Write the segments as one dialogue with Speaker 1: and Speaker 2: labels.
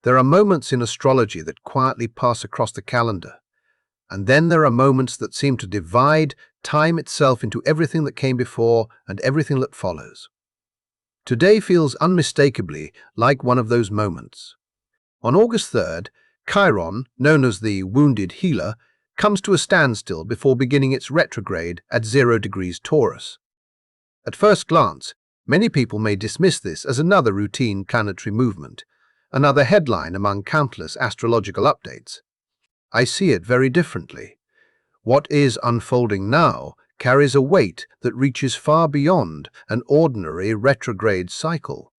Speaker 1: There are moments in astrology that quietly pass across the calendar, and then there are moments that seem to divide time itself into everything that came before and everything that follows. Today feels unmistakably like one of those moments. On August 3rd, Chiron, known as the wounded healer, comes to a standstill before beginning its retrograde at 0 degrees Taurus. At first glance, many people may dismiss this as another routine planetary movement, another headline among countless astrological updates. I see it very differently. What is unfolding now carries a weight that reaches far beyond an ordinary retrograde cycle.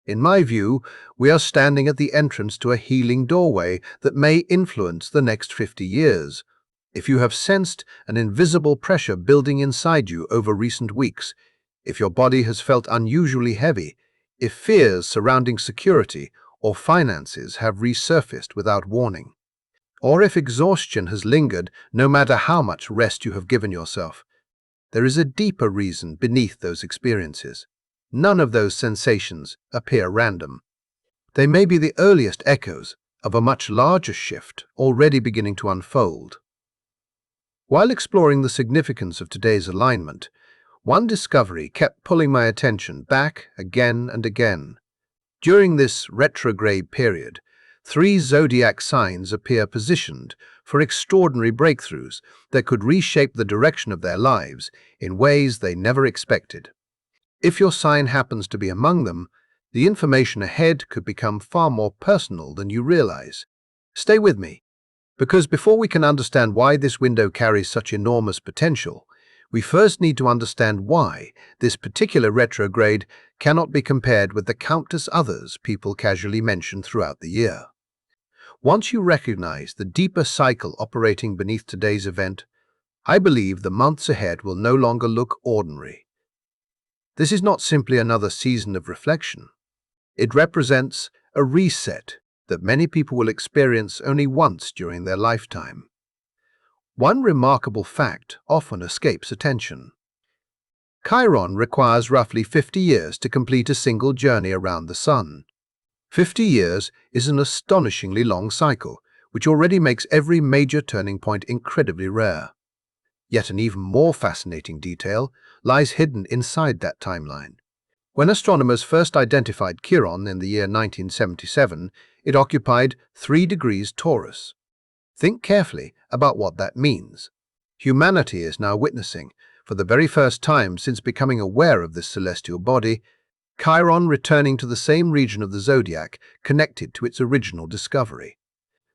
Speaker 1: In my view, we are standing at the entrance to a healing doorway that may influence the next 50 years. If you have sensed an invisible pressure building inside you over recent weeks, if your body has felt unusually heavy, if fears surrounding security or finances have resurfaced without warning, or if exhaustion has lingered no matter how much rest you have given yourself, there is a deeper reason beneath those experiences. None of those sensations appear random. They may be the earliest echoes of a much larger shift already beginning to unfold. While exploring the significance of today's alignment, one discovery kept pulling my attention back again and again. During this retrograde period, 3 zodiac signs appear positioned for extraordinary breakthroughs that could reshape the direction of their lives in ways they never expected. If your sign happens to be among them, the information ahead could become far more personal than you realize. Stay with me, because before we can understand why this window carries such enormous potential, we first need to understand why this particular retrograde cannot be compared with the countless others people casually mention throughout the year. Once you recognize the deeper cycle operating beneath today's event, I believe the months ahead will no longer look ordinary. This is not simply another season of reflection. It represents a reset that many people will experience only once during their lifetime. One remarkable fact often escapes attention. Chiron requires roughly 50 years to complete a single journey around the Sun. 50 years is an astonishingly long cycle, which already makes every major turning point incredibly rare. Yet an even more fascinating detail lies hidden inside that timeline. When astronomers first identified Chiron in the year 1977, it occupied 3 degrees Taurus. Think carefully about what that means. Humanity is now witnessing, for the very first time since becoming aware of this celestial body, Chiron returning to the same region of the Zodiac connected to its original discovery.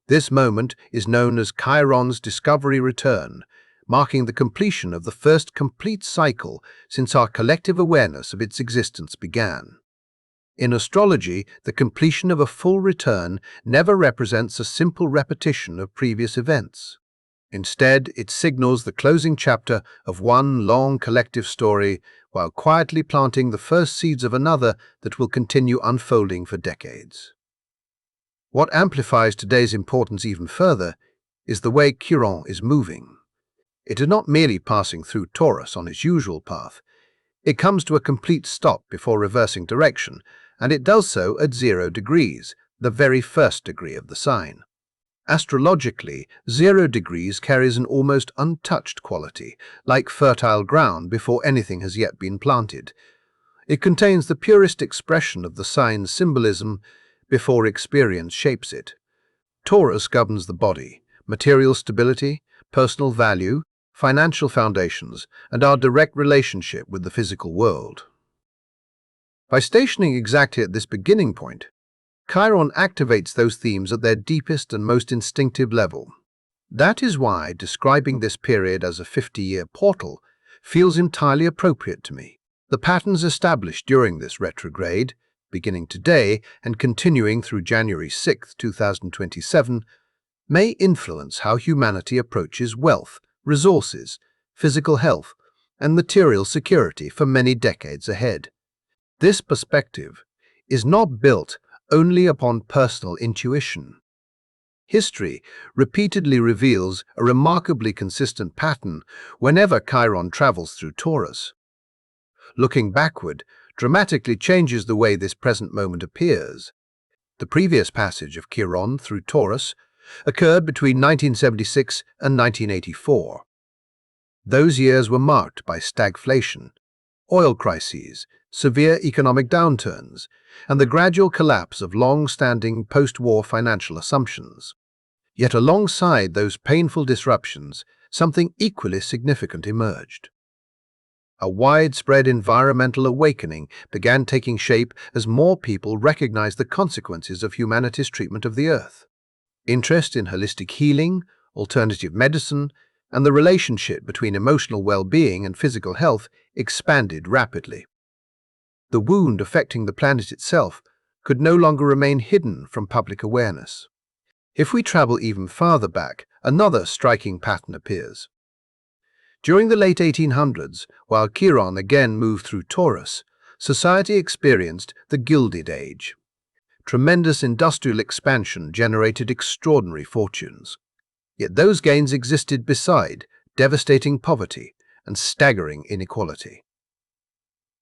Speaker 1: This moment is known as Chiron's discovery return, marking the completion of the first complete cycle since our collective awareness of its existence began. In astrology, the completion of a full return never represents a simple repetition of previous events. Instead, it signals the closing chapter of one long collective story while quietly planting the first seeds of another that will continue unfolding for decades. What amplifies today's importance even further is the way Chiron is moving. It is not merely passing through Taurus on its usual path. It comes to a complete stop before reversing direction, and it does so at 0 degrees, the very first degree of the sign. Astrologically, 0 degrees carries an almost untouched quality, like fertile ground before anything has yet been planted. It contains the purest expression of the sign's symbolism before experience shapes it. Taurus governs the body, material stability, personal value, financial foundations, and our direct relationship with the physical world. By stationing exactly at this beginning point, Chiron activates those themes at their deepest and most instinctive level. That is why describing this period as a 50-year portal feels entirely appropriate to me. The patterns established during this retrograde, beginning today and continuing through January 6, 2027, may influence how humanity approaches wealth, resources, physical health, and material security for many decades ahead. This perspective is not built only upon personal intuition. History repeatedly reveals a remarkably consistent pattern whenever Chiron travels through Taurus. Looking backward dramatically changes the way this present moment appears. The previous passage of Chiron through Taurus occurred between 1976 and 1984. Those years were marked by stagflation, oil crises, severe economic downturns, and the gradual collapse of long-standing post-war financial assumptions. Yet alongside those painful disruptions, something equally significant emerged. A widespread environmental awakening began taking shape as more people recognized the consequences of humanity's treatment of the Earth. Interest in holistic healing, alternative medicine, and the relationship between emotional well-being and physical health expanded rapidly. The wound affecting the planet itself could no longer remain hidden from public awareness. If we travel even farther back, another striking pattern appears. During the late 1800s, while Chiron again moved through Taurus, society experienced the Gilded Age. Tremendous industrial expansion generated extraordinary fortunes. Yet those gains existed beside devastating poverty and staggering inequality.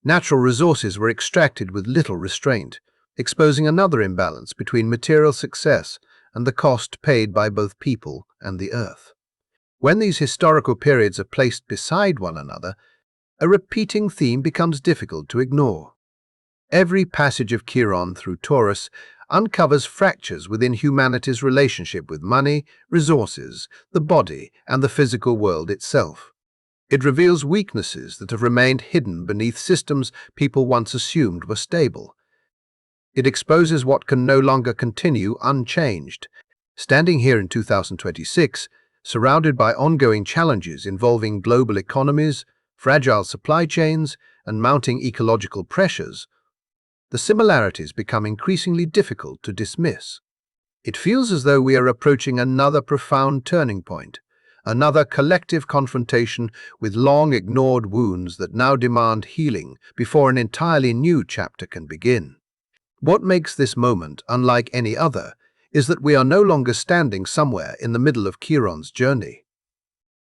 Speaker 1: Natural resources were extracted with little restraint, exposing another imbalance between material success and the cost paid by both people and the Earth. When these historical periods are placed beside one another, a repeating theme becomes difficult to ignore. Every passage of Chiron through Taurus uncovers fractures within humanity's relationship with money, resources, the body, and the physical world itself. It reveals weaknesses that have remained hidden beneath systems people once assumed were stable. It exposes what can no longer continue unchanged. Standing here in 2026, surrounded by ongoing challenges involving global economies, fragile supply chains, and mounting ecological pressures, the similarities become increasingly difficult to dismiss. It feels as though we are approaching another profound turning point, another collective confrontation with long-ignored wounds that now demand healing before an entirely new chapter can begin. What makes this moment unlike any other is that we are no longer standing somewhere in the middle of Chiron's journey.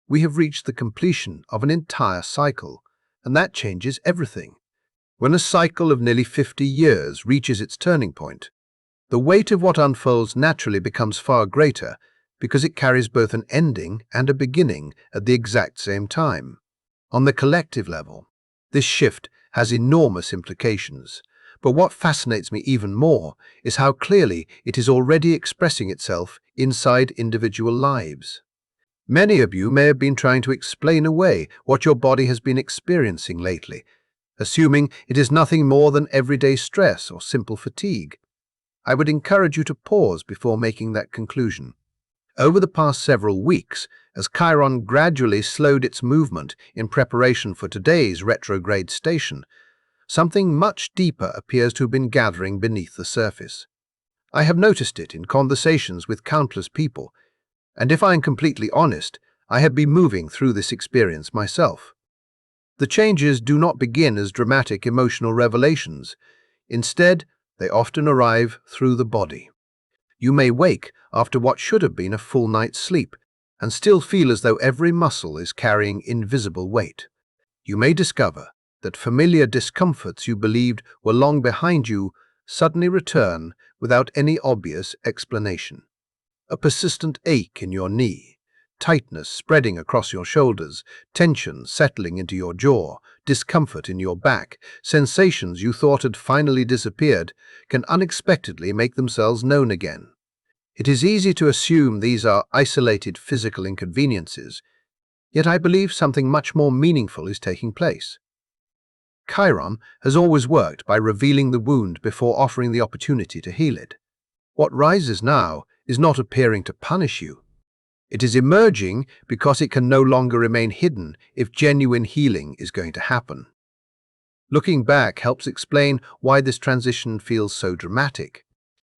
Speaker 1: We have reached the completion of an entire cycle, and that changes everything. When a cycle of nearly 50 years reaches its turning point, the weight of what unfolds naturally becomes far greater because it carries both an ending and a beginning at the exact same time. On the collective level, this shift has enormous implications. But what fascinates me even more is how clearly it is already expressing itself inside individual lives. Many of you may have been trying to explain away what your body has been experiencing lately, assuming it is nothing more than everyday stress or simple fatigue. I would encourage you to pause before making that conclusion. Over the past several weeks, as Chiron gradually slowed its movement in preparation for today's retrograde station, something much deeper appears to have been gathering beneath the surface. I have noticed it in conversations with countless people, and if I am completely honest, I have been moving through this experience myself. The changes do not begin as dramatic emotional revelations. Instead, they often arrive through the body. You may wake after what should have been a full night's sleep and still feel as though every muscle is carrying invisible weight. You may discover that familiar discomforts you believed were long behind you suddenly return without any obvious explanation. A persistent ache in your knee, tightness spreading across your shoulders, tension settling into your jaw, discomfort in your back, sensations you thought had finally disappeared can unexpectedly make themselves known again. It is easy to assume these are isolated physical inconveniences, yet I believe something much more meaningful is taking place. Chiron has always worked by revealing the wound before offering the opportunity to heal it. What rises now is not appearing to punish you. It is emerging because it can no longer remain hidden if genuine healing is going to happen. Looking back helps explain why this transition feels so dramatic.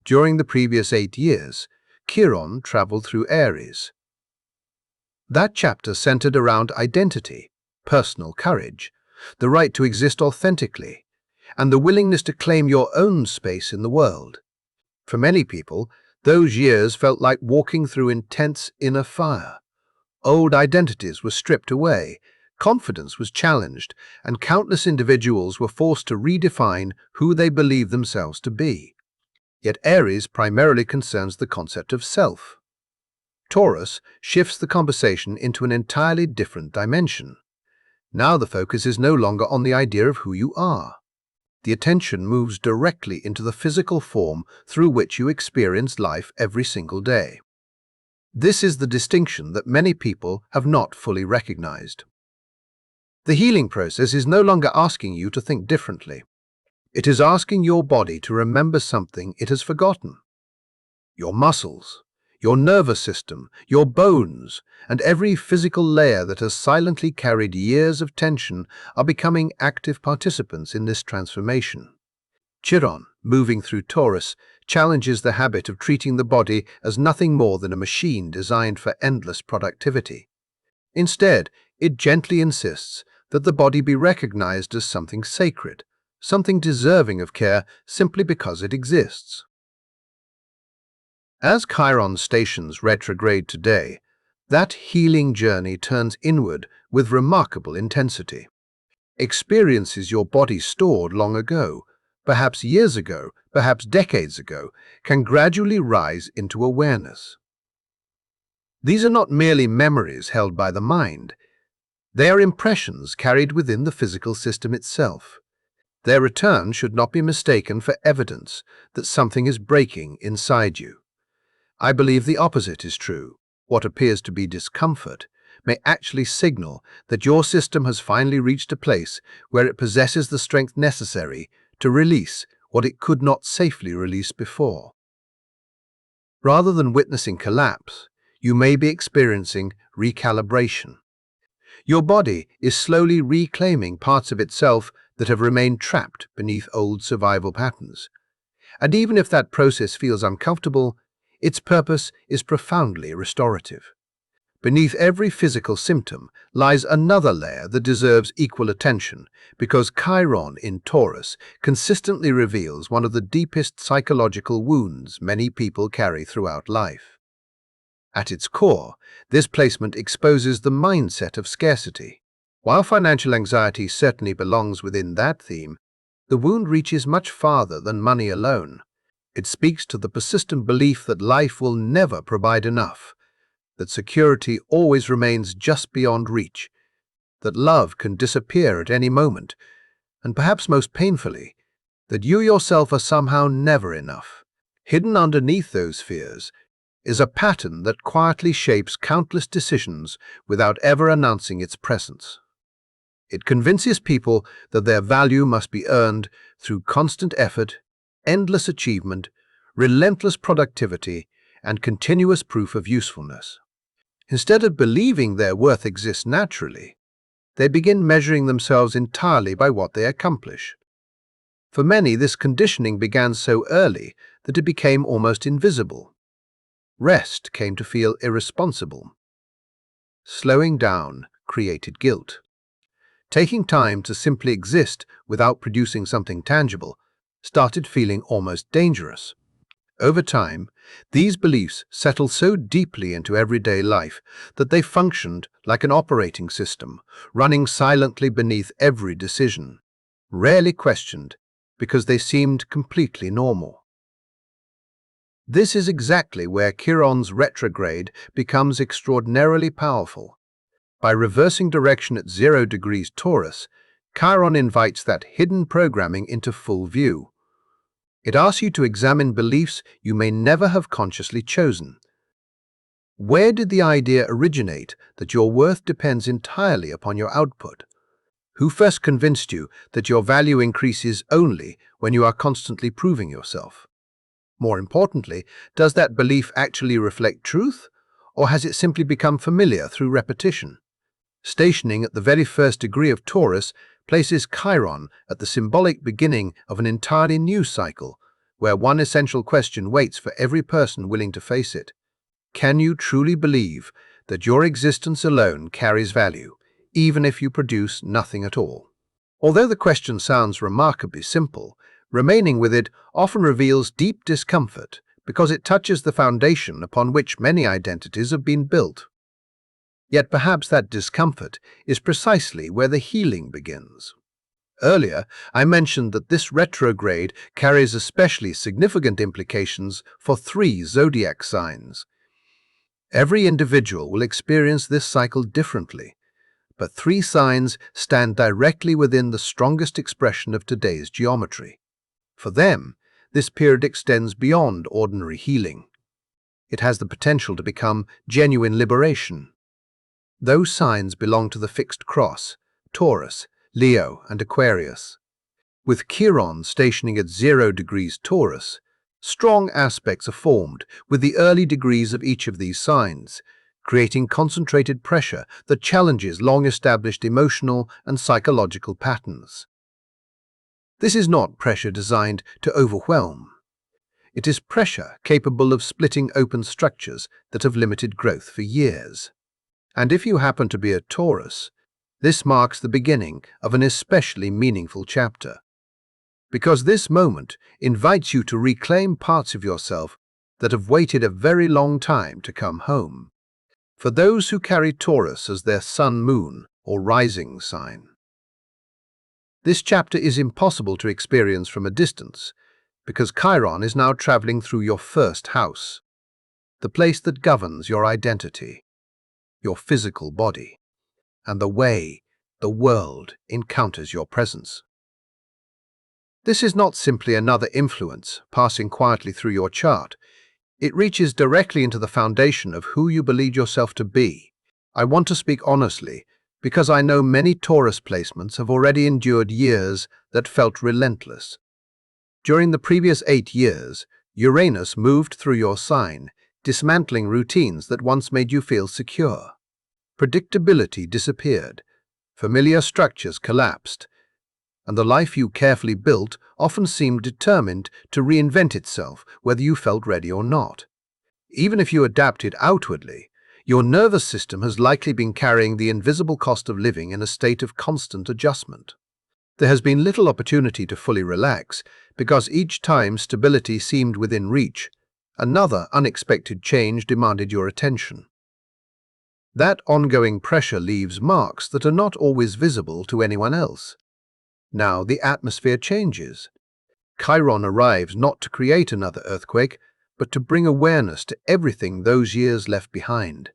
Speaker 1: During the previous 8 years, Chiron traveled through Aries. That chapter centered around identity, personal courage, the right to exist authentically, and the willingness to claim your own space in the world. For many people, those years felt like walking through intense inner fire. Old identities were stripped away, confidence was challenged, and countless individuals were forced to redefine who they believed themselves to be. Yet Aries primarily concerns the concept of self. Taurus shifts the conversation into an entirely different dimension. Now the focus is no longer on the idea of who you are. The attention moves directly into the physical form through which you experience life every single day. This is the distinction that many people have not fully recognized. The healing process is no longer asking you to think differently. It is asking your body to remember something it has forgotten. Your muscles, your nervous system, your bones, and every physical layer that has silently carried years of tension are becoming active participants in this transformation. Chiron, moving through Taurus, challenges the habit of treating the body as nothing more than a machine designed for endless productivity. Instead, it gently insists that the body be recognized as something sacred, something deserving of care simply because it exists. As Chiron stations retrograde today, that healing journey turns inward with remarkable intensity. Experiences your body stored long ago, perhaps years ago, perhaps decades ago, can gradually rise into awareness. These are not merely memories held by the mind. They are impressions carried within the physical system itself. Their return should not be mistaken for evidence that something is breaking inside you. I believe the opposite is true. What appears to be discomfort may actually signal that your system has finally reached a place where it possesses the strength necessary to release what it could not safely release before. Rather than witnessing collapse, you may be experiencing recalibration. Your body is slowly reclaiming parts of itself that have remained trapped beneath old survival patterns. And even if that process feels uncomfortable, its purpose is profoundly restorative. Beneath every physical symptom lies another layer that deserves equal attention, because Chiron in Taurus consistently reveals one of the deepest psychological wounds many people carry throughout life. At its core, this placement exposes the mindset of scarcity. While financial anxiety certainly belongs within that theme, the wound reaches much farther than money alone. It speaks to the persistent belief that life will never provide enough, that security always remains just beyond reach, that love can disappear at any moment, and perhaps most painfully, that you yourself are somehow never enough. Hidden underneath those fears is a pattern that quietly shapes countless decisions without ever announcing its presence. It convinces people that their value must be earned through constant effort, endless achievement, relentless productivity, and continuous proof of usefulness. Instead of believing their worth exists naturally, they begin measuring themselves entirely by what they accomplish. For many, this conditioning began so early that it became almost invisible. Rest came to feel irresponsible. Slowing down created guilt. Taking time to simply exist without producing something tangible started feeling almost dangerous. Over time, these beliefs settled so deeply into everyday life that they functioned like an operating system, running silently beneath every decision, rarely questioned because they seemed completely normal. This is exactly where Chiron's retrograde becomes extraordinarily powerful. By reversing direction at 0 degrees Taurus, Chiron invites that hidden programming into full view. It asks you to examine beliefs you may never have consciously chosen. Where did the idea originate that your worth depends entirely upon your output? Who first convinced you that your value increases only when you are constantly proving yourself? More importantly, does that belief actually reflect truth, or has it simply become familiar through repetition? Stationing at the very first degree of Taurus places Chiron at the symbolic beginning of an entirely new cycle, where one essential question waits for every person willing to face it. Can you truly believe that your existence alone carries value, even if you produce nothing at all? Although the question sounds remarkably simple, remaining with it often reveals deep discomfort because it touches the foundation upon which many identities have been built. Yet perhaps that discomfort is precisely where the healing begins. Earlier, I mentioned that this retrograde carries especially significant implications for 3 zodiac signs. Every individual will experience this cycle differently, but 3 signs stand directly within the strongest expression of today's geometry. For them, this period extends beyond ordinary healing. It has the potential to become genuine liberation. Those signs belong to the fixed cross: Taurus, Leo, and Aquarius. With Chiron stationing at 0 degrees Taurus, strong aspects are formed with the early degrees of each of these signs, creating concentrated pressure that challenges long-established emotional and psychological patterns. This is not pressure designed to overwhelm. It is pressure capable of splitting open structures that have limited growth for years. And if you happen to be a Taurus, this marks the beginning of an especially meaningful chapter, because this moment invites you to reclaim parts of yourself that have waited a very long time to come home. For those who carry Taurus as their sun, moon, or rising sign, this chapter is impossible to experience from a distance, because Chiron is now traveling through your first house, the place that governs your identity, your physical body, and the way the world encounters your presence. This is not simply another influence passing quietly through your chart. It reaches directly into the foundation of who you believe yourself to be. I want to speak honestly, because I know many Taurus placements have already endured years that felt relentless. During the previous 8 years, Uranus moved through your sign, dismantling routines that once made you feel secure. Predictability disappeared, familiar structures collapsed, and the life you carefully built often seemed determined to reinvent itself whether you felt ready or not. Even if you adapted outwardly, your nervous system has likely been carrying the invisible cost of living in a state of constant adjustment. There has been little opportunity to fully relax, because each time stability seemed within reach, another unexpected change demanded your attention. That ongoing pressure leaves marks that are not always visible to anyone else. Now the atmosphere changes. Chiron arrives not to create another earthquake, but to bring awareness to everything those years left behind.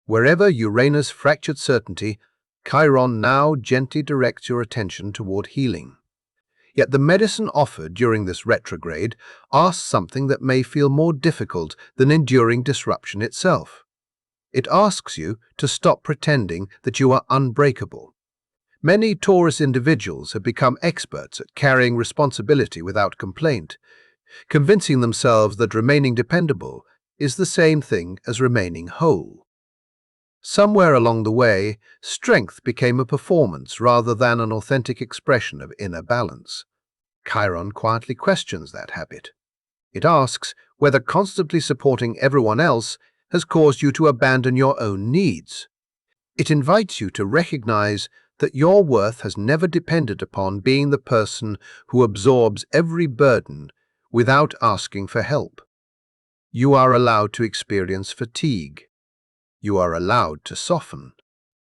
Speaker 1: Wherever Uranus fractured certainty, Chiron now gently directs your attention toward healing. Yet the medicine offered during this retrograde asks something that may feel more difficult than enduring disruption itself. It asks you to stop pretending that you are unbreakable. Many Taurus individuals have become experts at carrying responsibility without complaint, convincing themselves that remaining dependable is the same thing as remaining whole. Somewhere along the way, strength became a performance rather than an authentic expression of inner balance. Chiron quietly questions that habit. It asks whether constantly supporting everyone else has caused you to abandon your own needs. It invites you to recognize that your worth has never depended upon being the person who absorbs every burden without asking for help. You are allowed to experience fatigue. You are allowed to soften.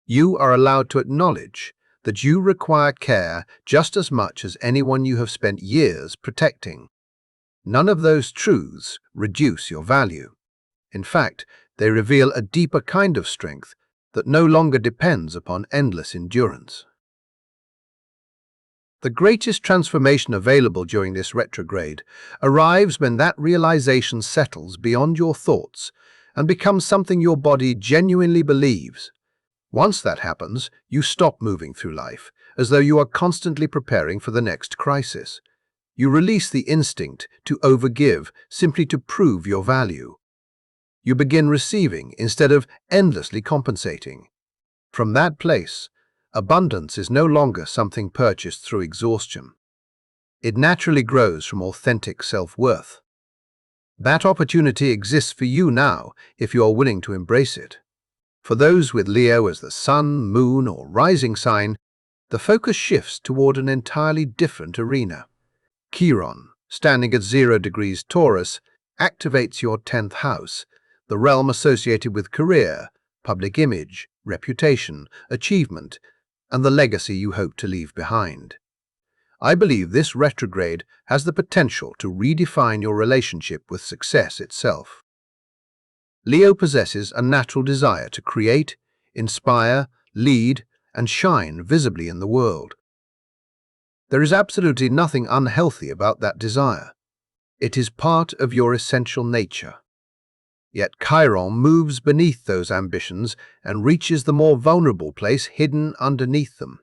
Speaker 1: You are allowed to acknowledge that you require care just as much as anyone you have spent years protecting. None of those truths reduce your value. In fact, they reveal a deeper kind of strength that no longer depends upon endless endurance. The greatest transformation available during this retrograde arrives when that realization settles beyond your thoughts and becomes something your body genuinely believes. Once that happens, you stop moving through life as though you are constantly preparing for the next crisis. You release the instinct to overgive simply to prove your value. You begin receiving instead of endlessly compensating. From that place, abundance is no longer something purchased through exhaustion. It naturally grows from authentic self-worth. That opportunity exists for you now if you are willing to embrace it. For those with Leo as the sun, moon, or rising sign, the focus shifts toward an entirely different arena. Chiron, standing at 0 degrees Taurus, activates your 10th house, the realm associated with career, public image, reputation, achievement, and the legacy you hope to leave behind. I believe this retrograde has the potential to redefine your relationship with success itself. Leo possesses a natural desire to create, inspire, lead, and shine visibly in the world. There is absolutely nothing unhealthy about that desire. It is part of your essential nature. Yet Chiron moves beneath those ambitions and reaches the more vulnerable place hidden underneath them.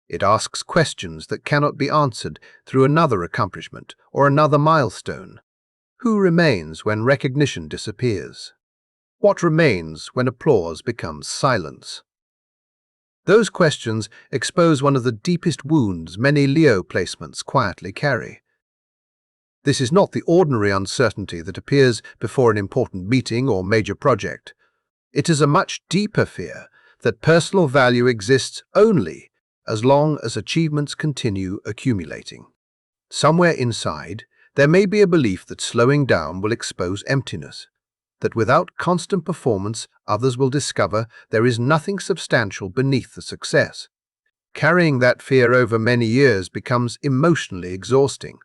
Speaker 1: It asks questions that cannot be answered through another accomplishment or another milestone. Who remains when recognition disappears? What remains when applause becomes silence? Those questions expose one of the deepest wounds many Leo placements quietly carry. This is not the ordinary uncertainty that appears before an important meeting or major project. It is a much deeper fear that personal value exists only as long as achievements continue accumulating. Somewhere inside, there may be a belief that slowing down will expose emptiness, that without constant performance, others will discover there is nothing substantial beneath the success. Carrying that fear over many years becomes emotionally exhausting,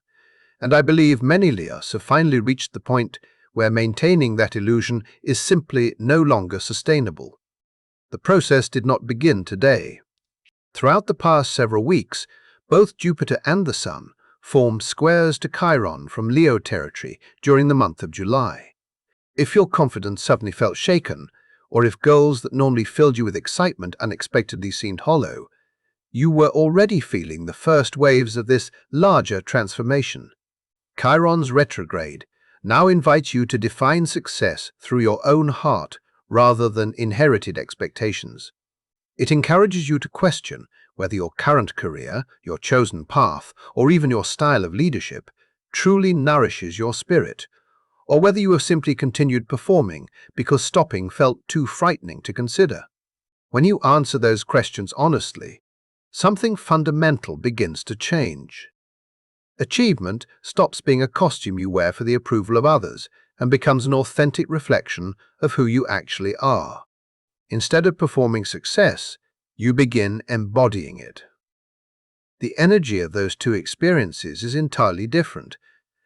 Speaker 1: and I believe many Leos have finally reached the point where maintaining that illusion is simply no longer sustainable. The process did not begin today. Throughout the past several weeks, both Jupiter and the Sun formed squares to Chiron from Leo territory during the month of July. If your confidence suddenly felt shaken, or if goals that normally filled you with excitement unexpectedly seemed hollow, you were already feeling the first waves of this larger transformation. Chiron's retrograde now invites you to define success through your own heart rather than inherited expectations. It encourages you to question whether your current career, your chosen path, or even your style of leadership truly nourishes your spirit, or whether you have simply continued performing because stopping felt too frightening to consider. When you answer those questions honestly, something fundamental begins to change. Achievement stops being a costume you wear for the approval of others and becomes an authentic reflection of who you actually are. Instead of performing success, you begin embodying it. The energy of those two experiences is entirely different,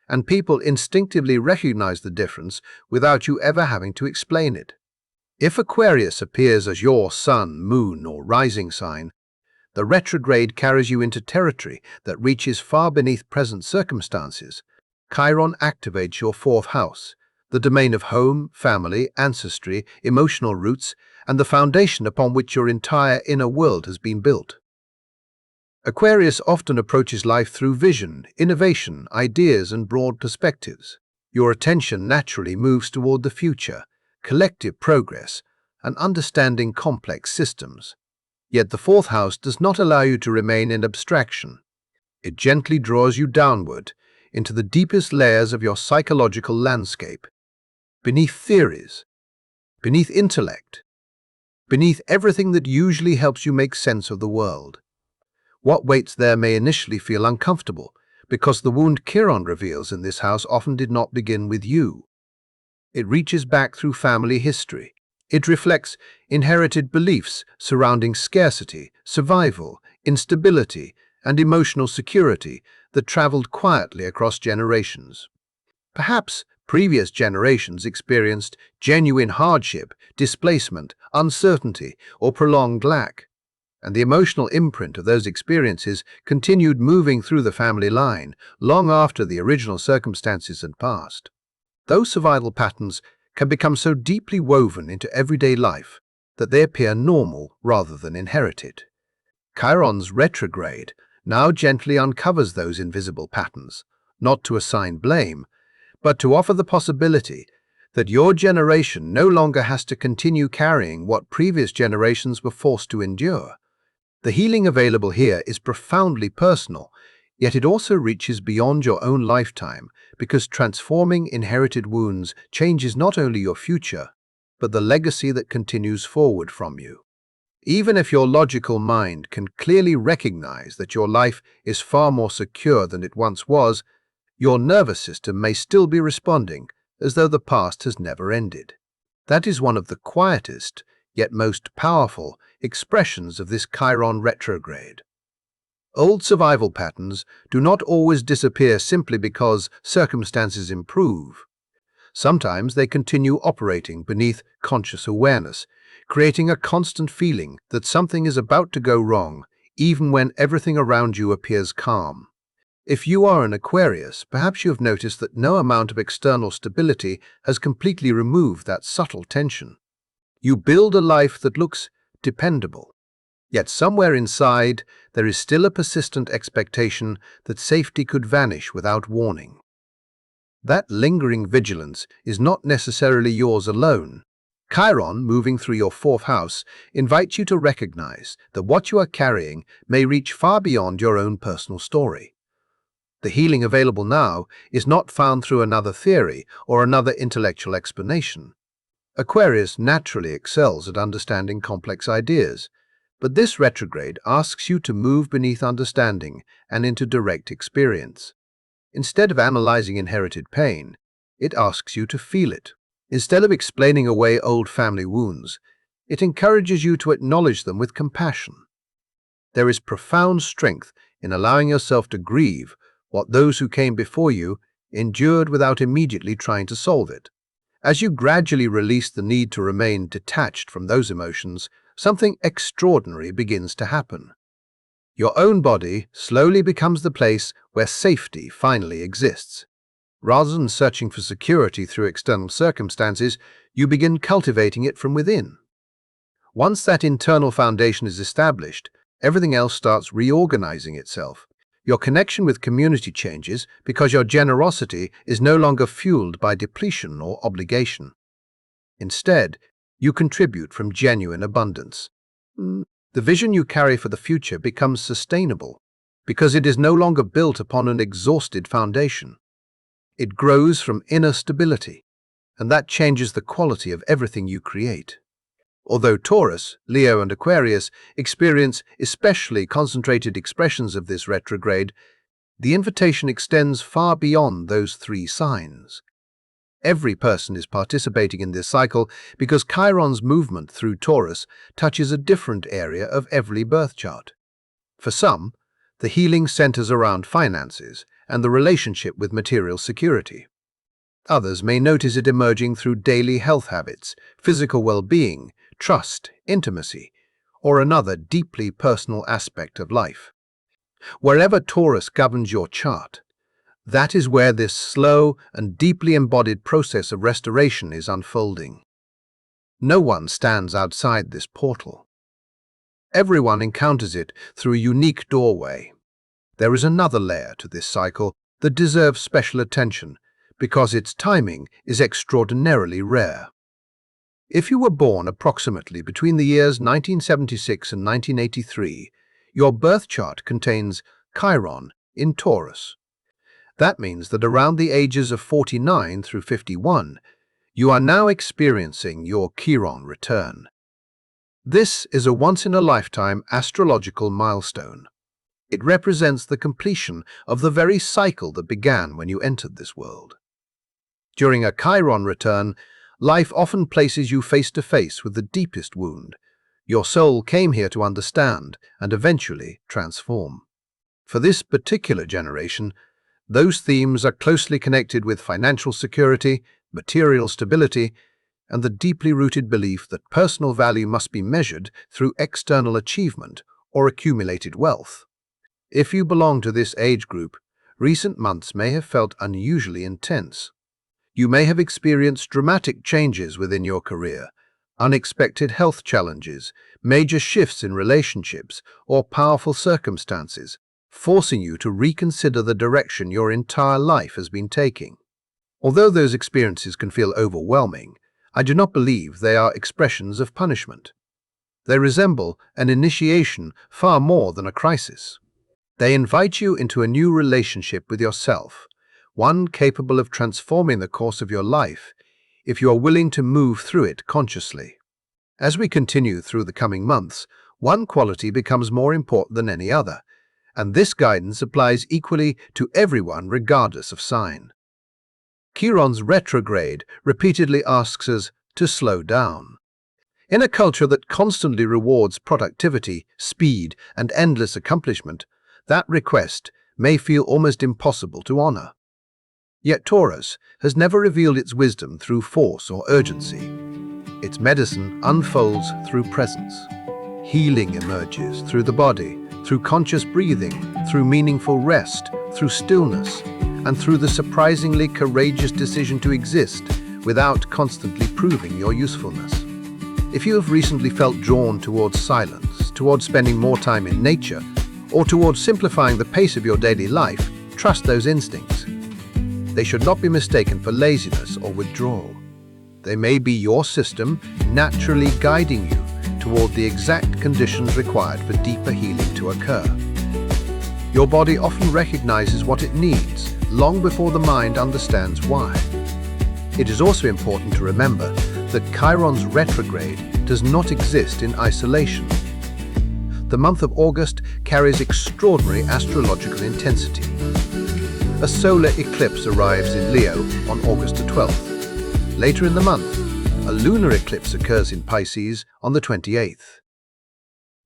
Speaker 1: and people instinctively recognize the difference without you ever having to explain it. If Aquarius appears as your sun, moon, or rising sign, the retrograde carries you into territory that reaches far beneath present circumstances. Chiron activates your fourth house, the domain of home, family, ancestry, emotional roots, and the foundation upon which your entire inner world has been built. Aquarius often approaches life through vision, innovation, ideas, and broad perspectives. Your attention naturally moves toward the future, collective progress, and understanding complex systems. Yet the fourth house does not allow you to remain in abstraction. It gently draws you downward into the deepest layers of your psychological landscape, beneath theories, beneath intellect, beneath everything that usually helps you make sense of the world. What waits there may initially feel uncomfortable, because the wound Chiron reveals in this house often did not begin with you. It reaches back through family history. It reflects inherited beliefs surrounding scarcity, survival, instability, and emotional security that traveled quietly across generations. Perhaps previous generations experienced genuine hardship, displacement, uncertainty, or prolonged lack, and the emotional imprint of those experiences continued moving through the family line long after the original circumstances had passed. Those survival patterns can become so deeply woven into everyday life that they appear normal rather than inherited. Chiron's retrograde now gently uncovers those invisible patterns, not to assign blame, but to offer the possibility that your generation no longer has to continue carrying what previous generations were forced to endure. The healing available here is profoundly personal, yet it also reaches beyond your own lifetime, because transforming inherited wounds changes not only your future, but the legacy that continues forward from you. Even if your logical mind can clearly recognize that your life is far more secure than it once was, your nervous system may still be responding as though the past has never ended. That is one of the quietest, yet most powerful, expressions of this Chiron retrograde. Old survival patterns do not always disappear simply because circumstances improve. Sometimes they continue operating beneath conscious awareness, creating a constant feeling that something is about to go wrong, even when everything around you appears calm. If you are an Aquarius, perhaps you have noticed that no amount of external stability has completely removed that subtle tension. You build a life that looks dependable, yet somewhere inside there is still a persistent expectation that safety could vanish without warning. That lingering vigilance is not necessarily yours alone. Chiron, moving through your fourth house, invites you to recognize that what you are carrying may reach far beyond your own personal story. The healing available now is not found through another theory or another intellectual explanation. Aquarius naturally excels at understanding complex ideas, but this retrograde asks you to move beneath understanding and into direct experience. Instead of analyzing inherited pain, it asks you to feel it. Instead of explaining away old family wounds, it encourages you to acknowledge them with compassion. There is profound strength in allowing yourself to grieve what those who came before you endured without immediately trying to solve it. As you gradually release the need to remain detached from those emotions, something extraordinary begins to happen. Your own body slowly becomes the place where safety finally exists. Rather than searching for security through external circumstances, you begin cultivating it from within. Once that internal foundation is established, everything else starts reorganizing itself. Your connection with community changes because your generosity is no longer fueled by depletion or obligation. Instead, you contribute from genuine abundance. The vision you carry for the future becomes sustainable because it is no longer built upon an exhausted foundation. It grows from inner stability, and that changes the quality of everything you create. Although Taurus, Leo, and Aquarius experience especially concentrated expressions of this retrograde, the invitation extends far beyond those three signs. Every person is participating in this cycle because Chiron's movement through Taurus touches a different area of every birth chart. For some, the healing centers around finances and the relationship with material security. Others may notice it emerging through daily health habits, physical well-being, trust, intimacy, or another deeply personal aspect of life. Wherever Taurus governs your chart, that is where this slow and deeply embodied process of restoration is unfolding. No one stands outside this portal. Everyone encounters it through a unique doorway. There is another layer to this cycle that deserves special attention because its timing is extraordinarily rare. If you were born approximately between the years 1976 and 1983, your birth chart contains Chiron in Taurus. That means that around the ages of 49 through 51, you are now experiencing your Chiron return. This is a once-in-a-lifetime astrological milestone. It represents the completion of the very cycle that began when you entered this world. During a Chiron return, life often places you face to face with the deepest wound. Your soul came here to understand and eventually transform. For this particular generation, those themes are closely connected with financial security, material stability, and the deeply rooted belief that personal value must be measured through external achievement or accumulated wealth. If you belong to this age group, recent months may have felt unusually intense. You may have experienced dramatic changes within your career, unexpected health challenges, major shifts in relationships, or powerful circumstances, forcing you to reconsider the direction your entire life has been taking. Although those experiences can feel overwhelming, I do not believe they are expressions of punishment. They resemble an initiation far more than a crisis. They invite you into a new relationship with yourself, one capable of transforming the course of your life if you are willing to move through it consciously. As we continue through the coming months, one quality becomes more important than any other, and this guidance applies equally to everyone regardless of sign. Chiron's retrograde repeatedly asks us to slow down. In a culture that constantly rewards productivity, speed, and endless accomplishment, that request may feel almost impossible to honor. Yet Taurus has never revealed its wisdom through force or urgency. Its medicine unfolds through presence. Healing emerges through the body, through conscious breathing, through meaningful rest, through stillness, and through the surprisingly courageous decision to exist without constantly proving your usefulness. If you have recently felt drawn towards silence, towards spending more time in nature, or towards simplifying the pace of your daily life, trust those instincts. They should not be mistaken for laziness or withdrawal. They may be your system naturally guiding you toward the exact conditions required for deeper healing to occur. Your body often recognizes what it needs long before the mind understands why. It is also important to remember that Chiron's retrograde does not exist in isolation. The month of August carries extraordinary astrological intensity. A solar eclipse arrives in Leo on August the 12th. Later in the month, a lunar eclipse occurs in Pisces on the 28th.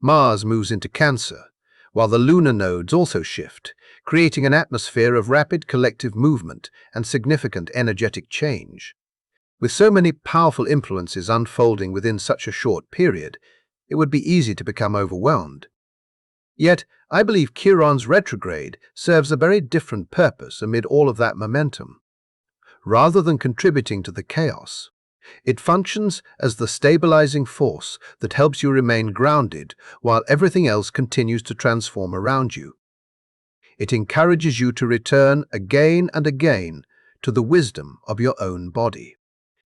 Speaker 1: Mars moves into Cancer, while the lunar nodes also shift, creating an atmosphere of rapid collective movement and significant energetic change. With so many powerful influences unfolding within such a short period, it would be easy to become overwhelmed. Yet, I believe Chiron's retrograde serves a very different purpose amid all of that momentum. Rather than contributing to the chaos, it functions as the stabilizing force that helps you remain grounded while everything else continues to transform around you. It encourages you to return again and again to the wisdom of your own body.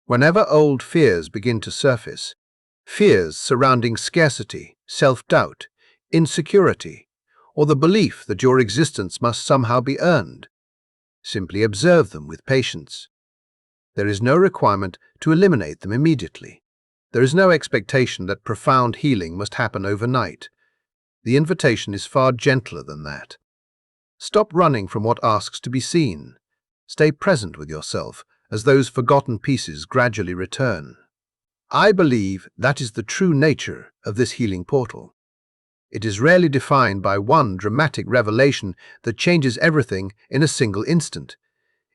Speaker 1: Whenever old fears begin to surface, fears surrounding scarcity, self-doubt, insecurity, or the belief that your existence must somehow be earned, simply observe them with patience. There is no requirement to eliminate them immediately. There is no expectation that profound healing must happen overnight. The invitation is far gentler than that. Stop running from what asks to be seen. Stay present with yourself as those forgotten pieces gradually return. I believe that is the true nature of this healing portal. It is rarely defined by one dramatic revelation that changes everything in a single instant.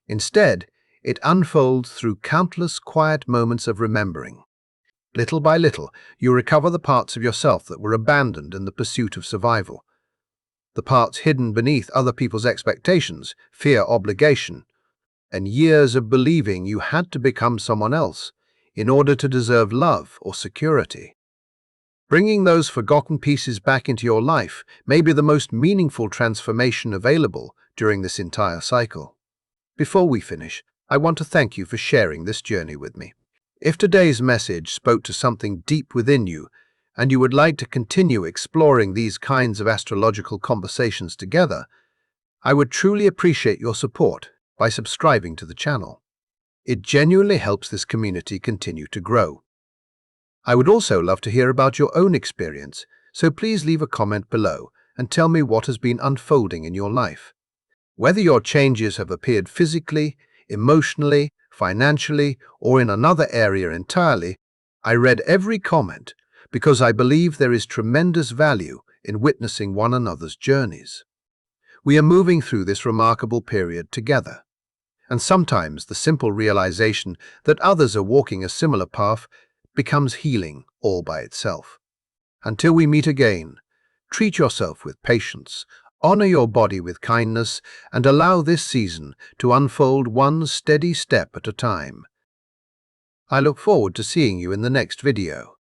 Speaker 1: Instead, it unfolds through countless quiet moments of remembering. Little by little, you recover the parts of yourself that were abandoned in the pursuit of survival. The parts hidden beneath other people's expectations, fear, obligation, and years of believing you had to become someone else in order to deserve love or security. Bringing those forgotten pieces back into your life may be the most meaningful transformation available during this entire cycle. Before we finish, I want to thank you for sharing this journey with me. If today's message spoke to something deep within you, and you would like to continue exploring these kinds of astrological conversations together, I would truly appreciate your support by subscribing to the channel. It genuinely helps this community continue to grow. I would also love to hear about your own experience, so please leave a comment below and tell me what has been unfolding in your life. Whether your changes have appeared physically, emotionally, financially, or in another area entirely, I read every comment because I believe there is tremendous value in witnessing one another's journeys. We are moving through this remarkable period together, and sometimes the simple realization that others are walking a similar path becomes healing all by itself. Until we meet again, treat yourself with patience, honor your body with kindness, and allow this season to unfold one steady step at a time. I look forward to seeing you in the next video.